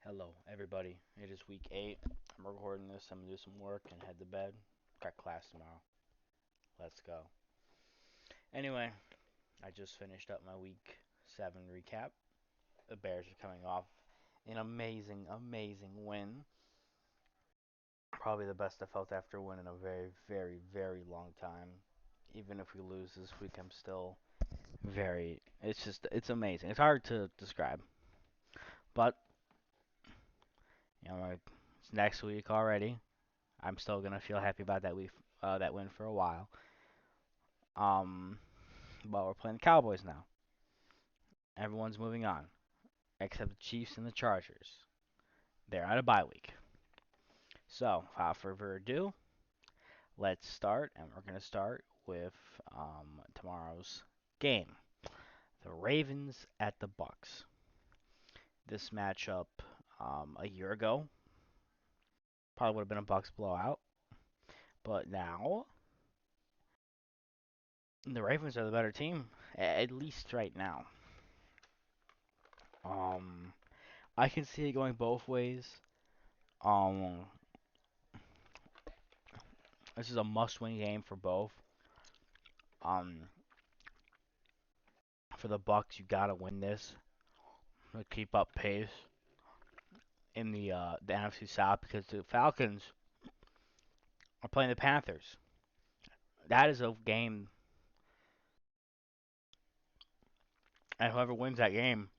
Hello, everybody. It is week 8. I'm recording this. I'm going to do some work and head to bed. Got class tomorrow. Let's go. Anyway, I just finished up my week 7 recap. The Bears are coming off an amazing, amazing win. Probably the best I felt after a win in a very, very, very long time. Even if we lose this week, I'm still very. It's amazing. It's hard to describe. But, it's next week already. I'm still gonna feel happy about that win for a while. Um, but we're playing the Cowboys now. Everyone's moving on, except the Chiefs and the Chargers. They're out of bye week. So, without further ado, let's start, and we're gonna start with tomorrow's game: the Ravens at the Bucks. This matchup a year ago probably would have been a Bucks blowout, but now the Ravens are the better team, at least right now. Um, I can see it going both ways. Um, this is a must-win game for both. Um, for the Bucks, you gotta win this to keep up pace in the NFC South because the Falcons are playing the Panthers. That is a game, and whoever wins that game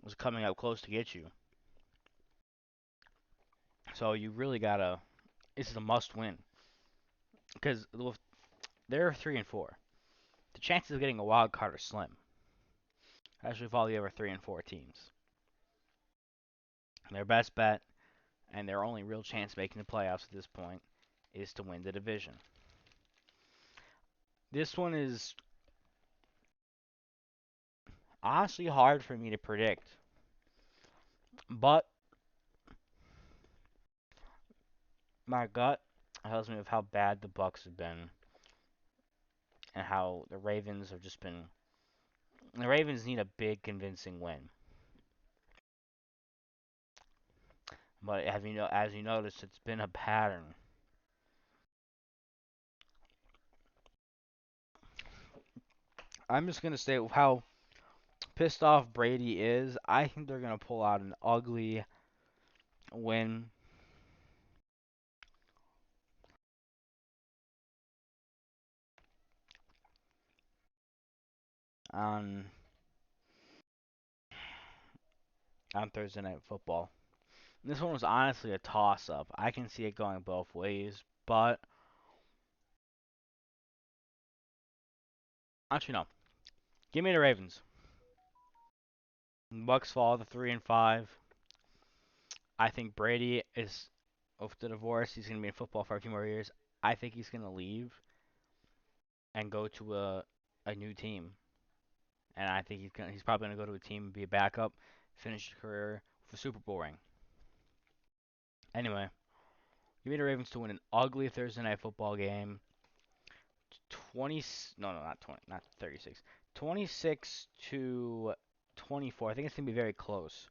is coming up close to get you. So you really gotta. This is a must-win because they're 3-4. The chances of getting a wild card are slim, especially with all the other 3-4 teams. Their best bet and their only real chance of making the playoffs at this point is to win the division. This one is honestly hard for me to predict, but my gut tells me of how bad the Bucks have been and how the Ravens have just been. The Ravens need a big, convincing win. But as you notice, it's been a pattern. I'm just gonna say how pissed off Brady is. I think they're gonna pull out an ugly win. on on Thursday Night Football. This one was honestly a toss-up. I can see it going both ways, but actually no. Give me the Ravens. Bucks fall to 3-5. I think Brady is off the divorce. He's gonna be in football for a few more years. I think he's gonna leave and go to a new team, and I think he's probably gonna go to a team and be a backup, finish his career with a Super Bowl ring. Anyway, give me the Ravens to win an ugly Thursday Night Football game. 20 no, not 20, not 36. 26 to 24. I think it's going to be very close.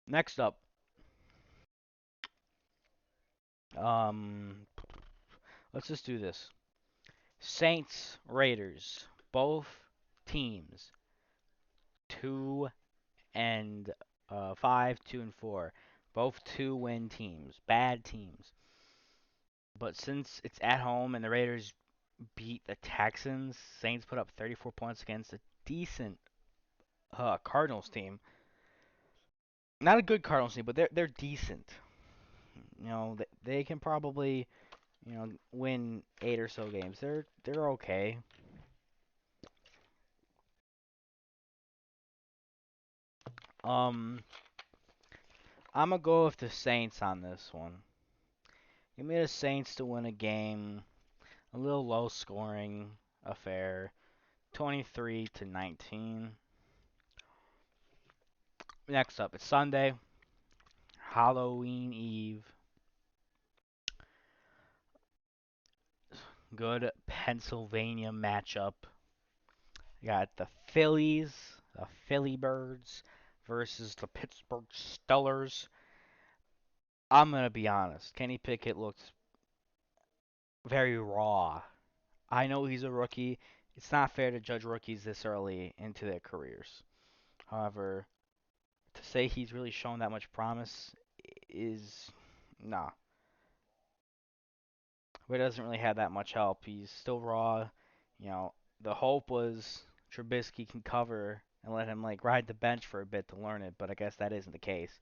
Next up, um let's just do this. Saints Raiders. Both teams 2 and 5, 2 and 4. Both 2-win teams. Bad teams. But since it's at home and the Raiders beat the Texans, Saints put up 34 points against a decent Cardinals team. Not a good Cardinals team, but they're decent. They can probably win 8 or so games. They're okay. Um, I'm gonna go with the Saints on this one. Give me the Saints to win a game, a little low scoring affair, 23 to 19. Next up, it's Sunday, Halloween Eve. good Pennsylvania matchup. You got the Phillies, the Philly Birds versus the Pittsburgh Steelers. I'm gonna be honest. Kenny Pickett looked very raw. I know he's a rookie. It's not fair to judge rookies this early into their careers. However, to say he's really shown that much promise is nah. But he doesn't really have that much help. He's still raw. You know, the hope was Trubisky can cover and let him like ride the bench for a bit to learn it, but I guess that isn't the case.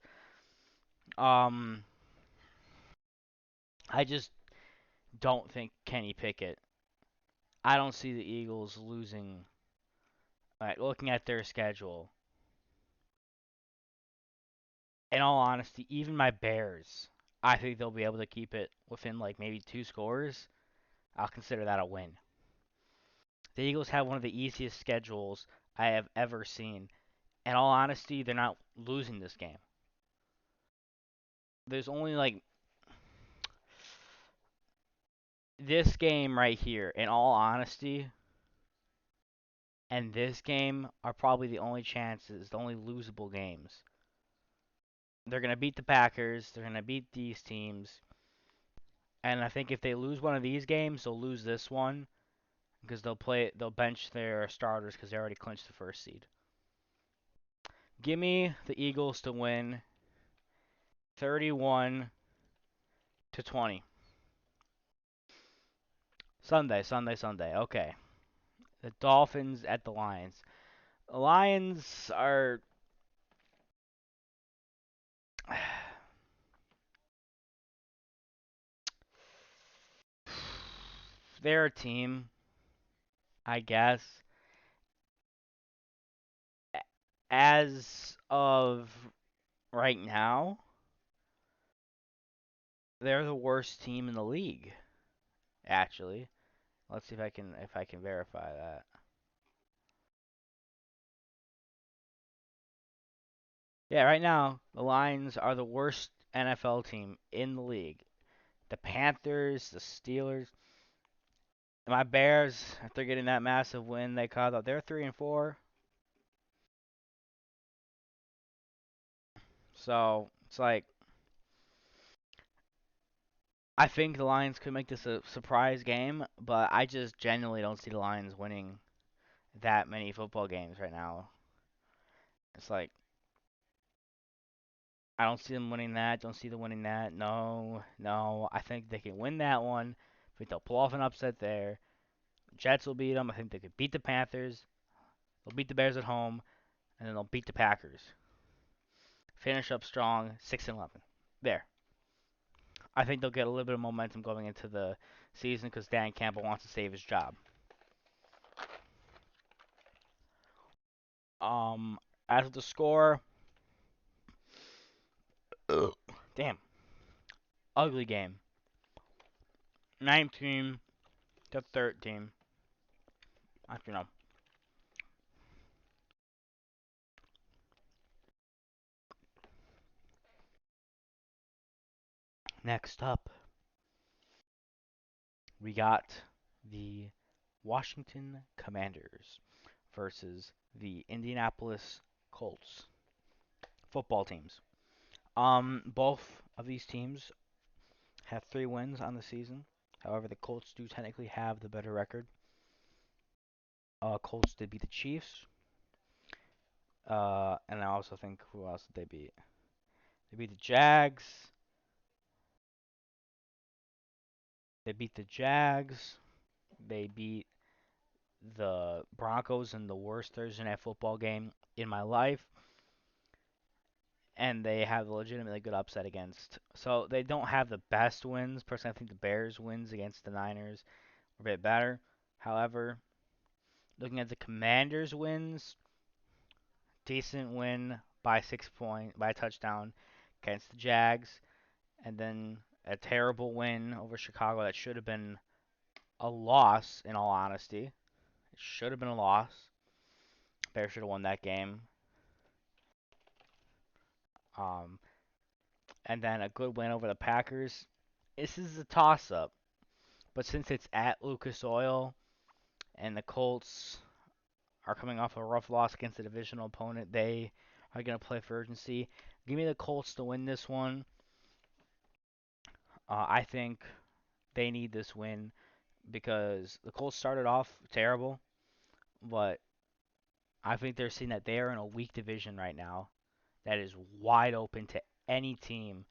Um, I just don't think Kenny Pickett. I don't see the Eagles losing. Like looking at their schedule, in all honesty, even my Bears, I think they'll be able to keep it within like maybe 2 scores. I'll consider that a win. The Eagles have one of the easiest schedules I have ever seen. In all honesty, they're not losing this game. There's only like this game right here, in all honesty, and this game are probably the only chances, the only losable games. They're going to beat the Packers, they're going to beat these teams, and I think if they lose one of these games, they'll lose this one because they'll bench their starters because they already clinched the first seed. Give me the Eagles to win 31-20. Sunday. Okay. The Dolphins at the Lions. The Lions are they're a team, I guess. As of right now, they're the worst team in the league, actually. Let's see if I can verify that. Yeah, right now, the Lions are the worst NFL team in the league. The Panthers, the Steelers, my Bears, after getting that massive win they caught up, they're 3-4. So it's like I think the Lions could make this a surprise game, but I just genuinely don't see the Lions winning that many football games right now. It's like I don't see them winning that. Don't see them winning that. No, no. I think they can win that one. I think they'll pull off an upset there. Jets will beat them. I think they could beat the Panthers. They'll beat the Bears at home, and then they'll beat the Packers. Finish up strong, 6-11. There. I think they'll get a little bit of momentum going into the season because Dan Campbell wants to save his job. Um, as of the score, damn, ugly game. 19-13. I don't know. Next up, we got the Washington Commanders versus the Indianapolis Colts football teams. Both of these teams have 3 wins on the season. However, the Colts do technically have the better record. Colts did beat the Chiefs. And I also think who else did they beat? They beat the Jags. They beat the Jags. They beat the Broncos in the worst Thursday night football game in my life. And they have a legitimately good upset against. So they don't have the best wins. Personally, I think the Bears' wins against the Niners were a bit better. However, looking at the Commanders' wins, decent win by 6 point by a touchdown against the Jags, and then a terrible win over Chicago that should have been a loss. In all honesty, it should have been a loss. Bears should have won that game. Um, and then a good win over the Packers. This is a toss-up But since it's at Lucas Oil and the Colts are coming off a rough loss against a divisional opponent, they are going to play for urgency. Give me the Colts to win this one. I think they need this win because the Colts started off terrible, but I think they're seeing that they are in a weak division right now that is wide open to any team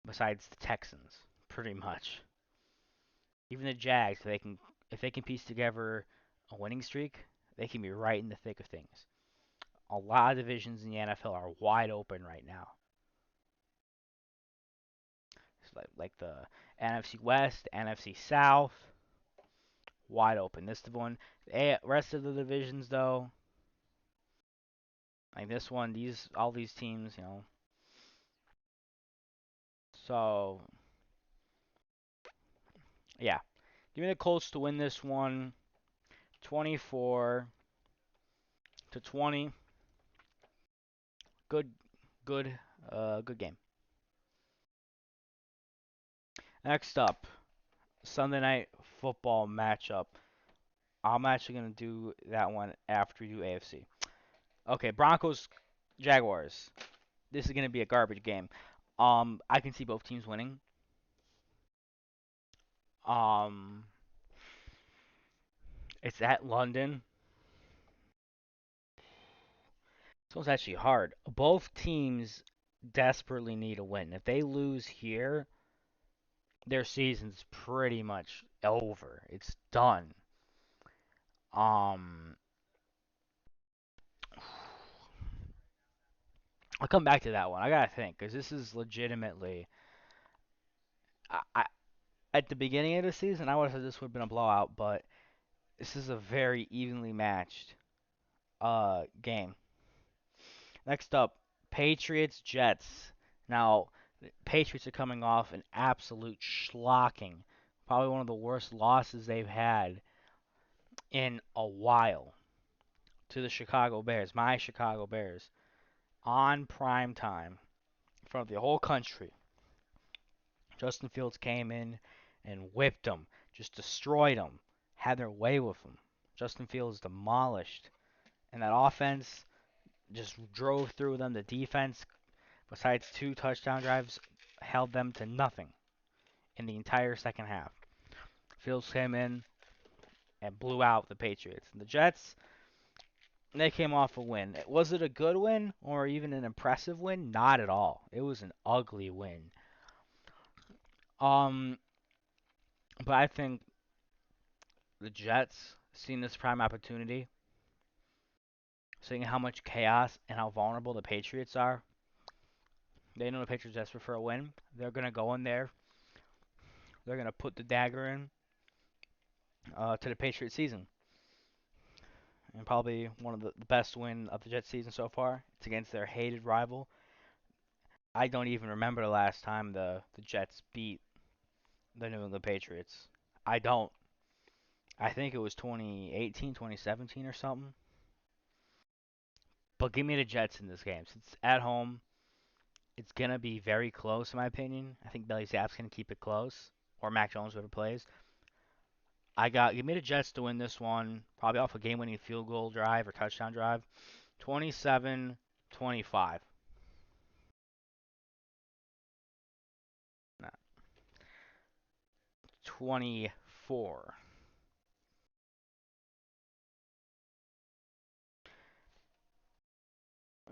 besides the Texans, pretty much. Even the Jags, if they can piece together a winning streak, they can be right in the thick of things. A lot of divisions in the NFL are wide open right now. It's like the NFC West, NFC South, wide open. This the one. The rest of the divisions though, like this one, all these teams, So yeah, give me the Colts to win this one, 24-20. Good, good, good game. Next up, Sunday night football matchup. I'm actually gonna do that one after you do AFC. Okay, Broncos, Jaguars. This is gonna be a garbage game. I can see both teams winning. Um, it's at London. This one's actually hard. Both teams desperately need a win. If they lose here, their season's pretty much over. It's done. Um, I'll come back to that one. I gotta think because this is legitimately. I at the beginning of the season, I would have said this would have been a blowout, but this is a very evenly matched game. Next up, Patriots Jets. Now, the Patriots are coming off an absolute schlocking, probably one of the worst losses they've had in a while to the Chicago Bears, my Chicago Bears, on prime time in front of the whole country. Justin Fields came in and whipped them, just destroyed them, had their way with them. Justin Fields demolished, and that offense just drove through them. The defense, besides two touchdown drives, held them to nothing in the entire second half. Fields came in and blew out the Patriots. And the Jets, they came off a win. Was it a good win or even an impressive win? Not at all. It was an ugly win. Um, but I think the Jets, seeing this prime opportunity, seeing how much chaos and how vulnerable the Patriots are, they know the Patriots desperate for a win. They're gonna go in there. They're gonna put the dagger in to the Patriots season, and probably one of the best win of the Jets season so far. It's against their hated rival. I don't even remember the last time the Jets beat the New England Patriots. I don't. I think it was 2018, 2017 or something. But give me the Jets in this game. Since it's at home, it's going to be very close, in my opinion. I think Bailey Zapp's going to keep it close, or Mac Jones, whoever plays. Give me the Jets to win this one, probably off a game-winning field goal drive or touchdown drive. 27-25. No, 24.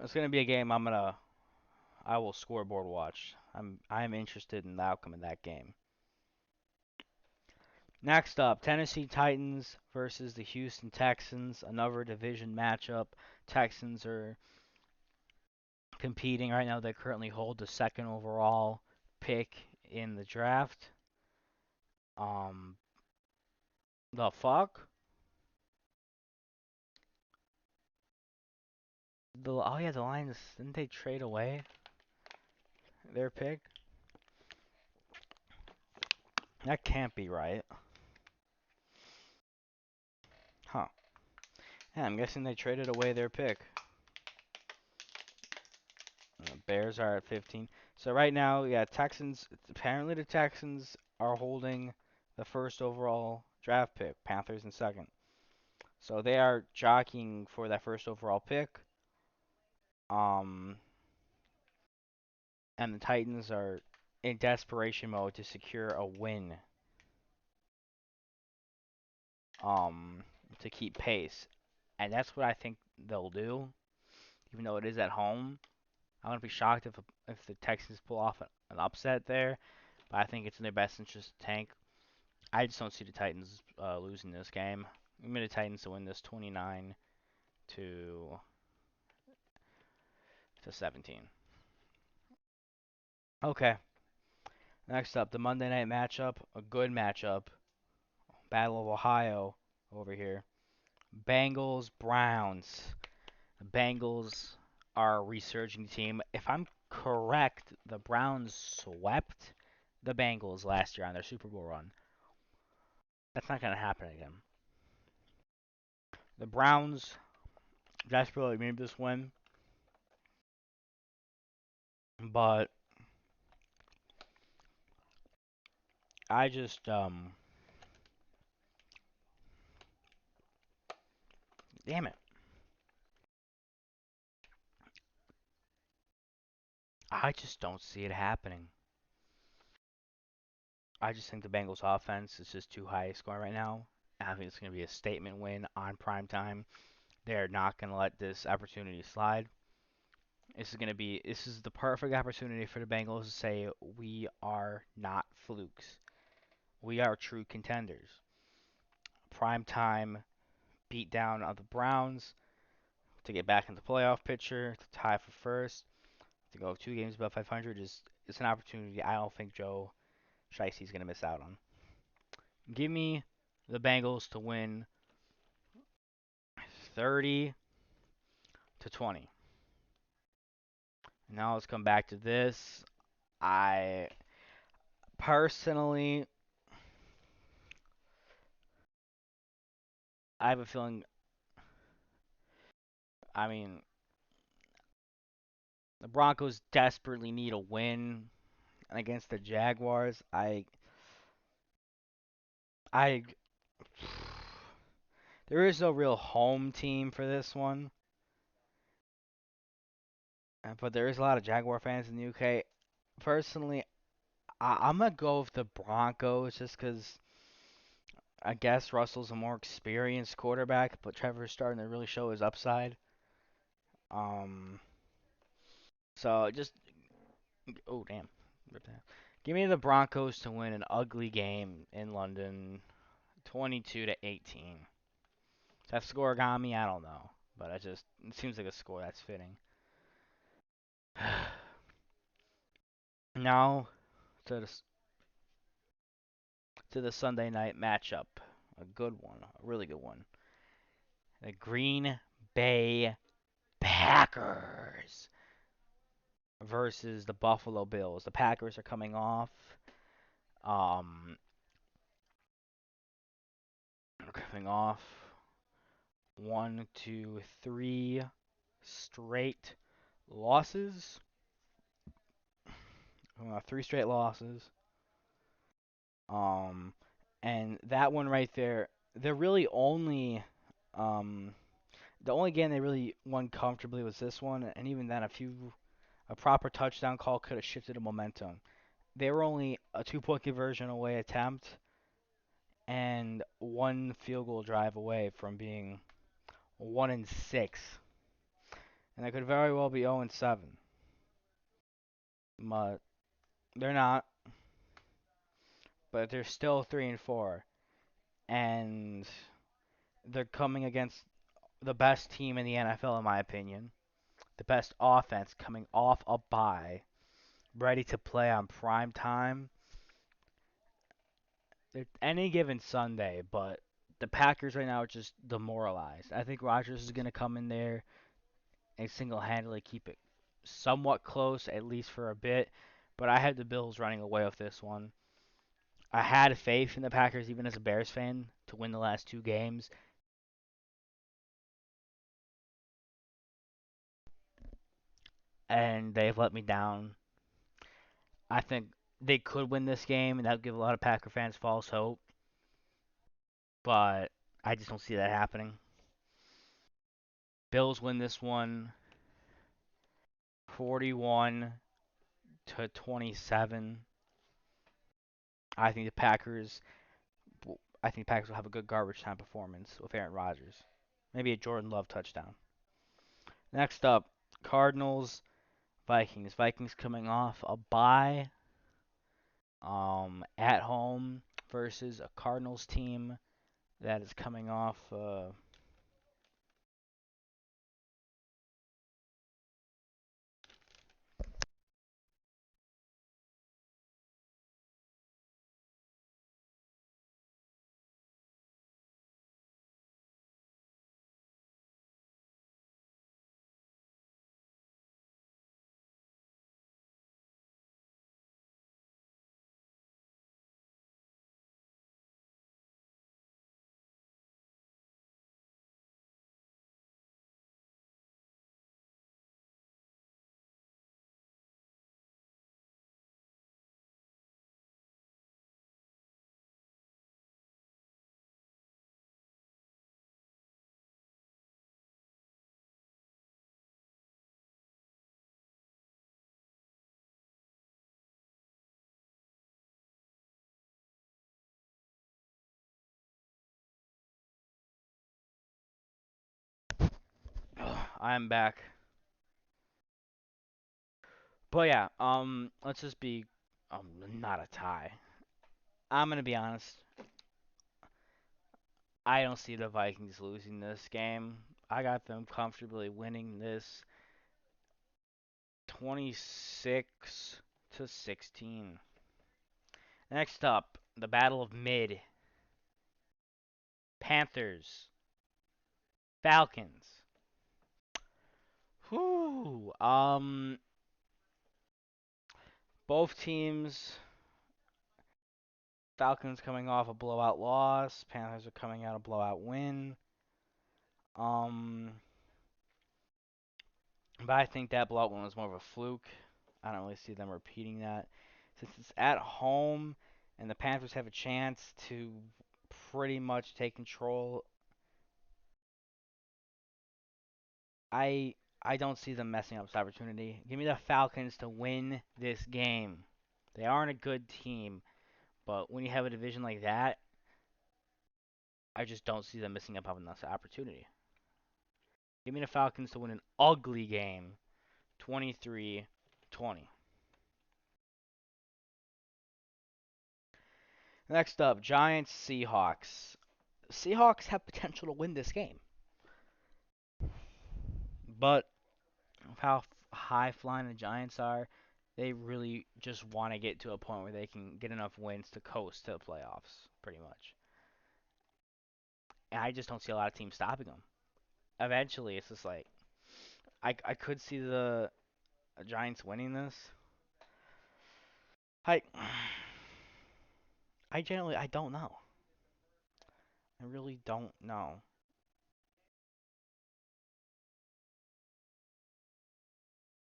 It's going to be a game I will scoreboard watch. I'm interested in the outcome of that game. Next up, Tennessee Titans versus the Houston Texans, another division matchup. Texans are competing right now. They currently hold the second overall pick in the draft. Um, the fuck? Oh yeah, the Lions, didn't they trade away their pick? That can't be right. Huh. Yeah, I'm guessing they traded away their pick. Bears are at 15. So right now, yeah, Texans. Apparently, the Texans are holding the first overall draft pick, Panthers in second. So they are jockeying for that first overall pick. Um, and the Titans are in desperation mode to secure a win. Um, to keep pace, and that's what I think they'll do. Even though it is at home, I wouldn't be shocked if the Texans pull off an upset there. But I think it's in their best interest to tank. I just don't see the Titans losing this game. I'm going to Titans to win this 29 to 17. Okay. Next up, the Monday night matchup, a good matchup. Battle of Ohio over here. Bengals Browns. The Bengals are a resurging team. If I'm correct, the Browns swept the Bengals last year on their Super Bowl run. That's not going to happen again. The Browns desperately needed this win, but I just damn it. I just don't see it happening. I just think the Bengals offense is just too high scoring right now. I think it's going to be a statement win on prime time. They're not going to let this opportunity slide. This is the perfect opportunity for the Bengals to say we are not flukes. We are true contenders. Prime time beat down of the Browns to get back in the playoff picture, to tie for first, to go 2 games above 500 is an opportunity I don't think Joe Shicey's going to miss out on. Give me the Bengals to win 30-20. Now let's come back to this. I personally, I have a feeling. I mean, the Broncos desperately need a win against the Jaguars. I, there is no real home team for this one, but there is a lot of Jaguar fans in the UK. Personally, I'm gonna go with the Broncos just because I guess Russell's a more experienced quarterback, but Trevor's starting to really show his upside. Um, so just oh damn, give me the Broncos to win an ugly game in London, 22-18. Is that scoregami? I don't know, but it seems like a score that's fitting. Now to the Sunday night matchup, a good one, a really good one. The Green Bay Packers versus the Buffalo Bills. The Packers are um coming off 1, 2, 3 straight losses. 3 straight losses. Um, and that one right there, they're really only um the only game they really won comfortably was this one, and even then, a proper touchdown call could have shifted the momentum. They were only a 2-point conversion away attempt and one field goal drive away from being 1-6, and they could very well be 0-7. But they're not. But they're still 3-4, and they're coming against the best team in the NFL, in my opinion. The best offense coming off a bye, ready to play on prime time. Any given Sunday, but the Packers right now are just demoralized. I think Rodgers is going to come in there and single-handedly keep it somewhat close, at least for a bit. But I had the Bills running away with this one. I had faith in the Packers, even as a Bears fan, to win the last 2 games. And they've let me down. I think they could win this game, and that would give a lot of Packer fans false hope. but I just don't see that happening. Bills win this one 41-27. I think the Packers I think the Packers will have a good garbage time performance with Aaron Rodgers. Maybe a Jordan Love touchdown. Next up, Cardinals, Vikings. Vikings coming off a bye at home versus a Cardinals team that is coming off I'm back. But yeah, let's just be not a tie. I'm gonna be honest. I don't see the Vikings losing this game. I got them comfortably winning this 26-16. Next up, the Battle of Mid. Panthers, Falcons. Whoo. Both teams. Falcons coming off a blowout loss. Panthers are coming out a blowout win. Um, but I think that blowout one was more of a fluke. I don't really see them repeating that. Since it's at home and the Panthers have a chance to pretty much take control, I I don't see them messing up this opportunity. Give me the Falcons to win this game. They aren't a good team, but when you have a division like that, I just don't see them missing up on this opportunity. Give me the Falcons to win an ugly game, 23-20. Next up, Giants Seahawks. Seahawks have potential to win this game, but how high flying the Giants are, they really just want to get to a point where they can get enough wins to coast to the playoffs, pretty much. And I just don't see a lot of teams stopping them. Eventually, it's just like I could see the Giants winning this. I I don't know. I really don't know.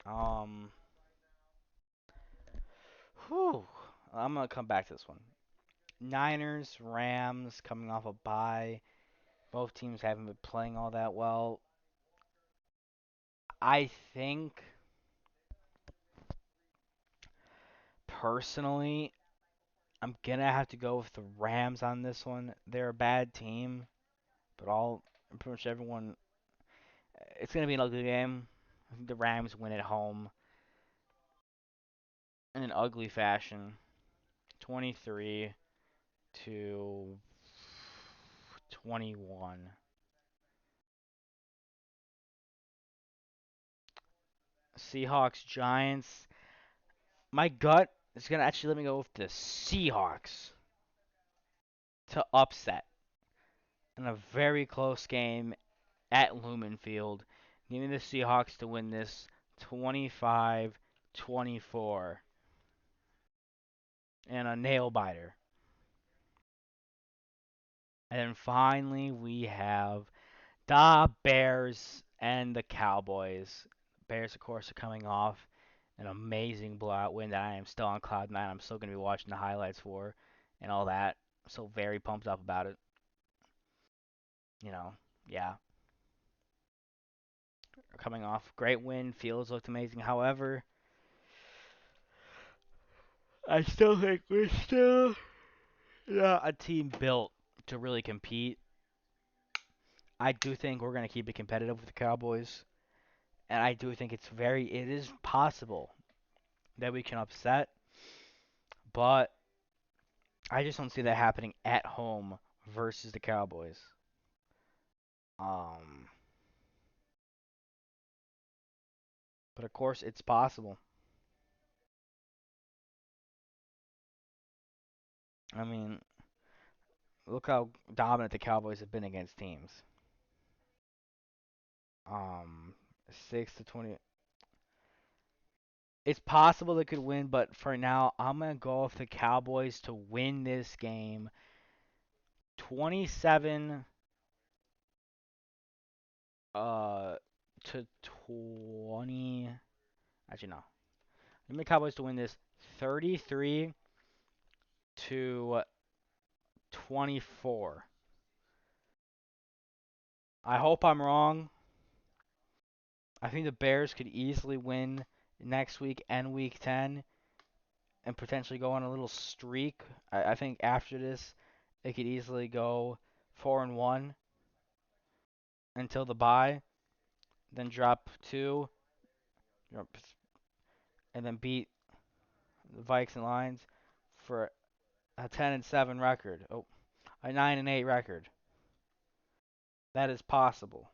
Um, whew. I'm gonna come back to this one. Niners, Rams coming off a bye. Both teams haven't been playing all that well. I think personally, I'm gonna have to go with the Rams on this one. They're a bad team, but all pretty much everyone. It's gonna be an ugly game. I think the Rams win at home in an ugly fashion, 23 to 21. Seahawks, Giants. My gut is gonna actually let me go with the Seahawks to upset in a very close game at Lumen Field. Give me the Seahawks to win this 25-24 and a nail biter. And then finally we have the Bears and the Cowboys. Bears, of course, are coming off an amazing blowout win that I am still on cloud nine. I'm still going to be watching the highlights for and all that. I'm so very pumped up about it. You know, yeah, coming off great win, Fields looked amazing. However, I still think we're still not a team built to really compete. I do think we're going to keep it competitive with the Cowboys, and I do think it is possible that we can upset, but I just don't see that happening at home versus the Cowboys. Um, but of course, it's possible. I mean, look how dominant the Cowboys have been against teams. Um, 6-20. It's possible they could win, but for now, I'm gonna go with the Cowboys to win this game, 27 uh to 20. Actually, no. Give me the Cowboys to win this 33 to 24. I hope I'm wrong. I think the Bears could easily win next week and week 10 and potentially go on a little streak. I think after this, they could easily go 4-1 until the bye, then drop two, and then beat the Vikes and Lions for a 10-7 record. Oh, a 9-8 record. That is possible.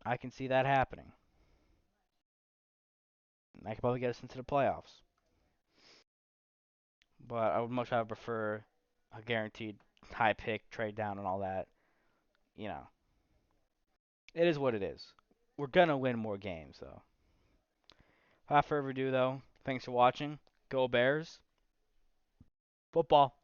I can see that happening. That could probably get us into the playoffs. But I would much rather prefer a guaranteed high pick, trade down, and all that. You know, it is what it is. We're gonna win more games, though. Without further ado, though, thanks for watching. Go Bears. Football.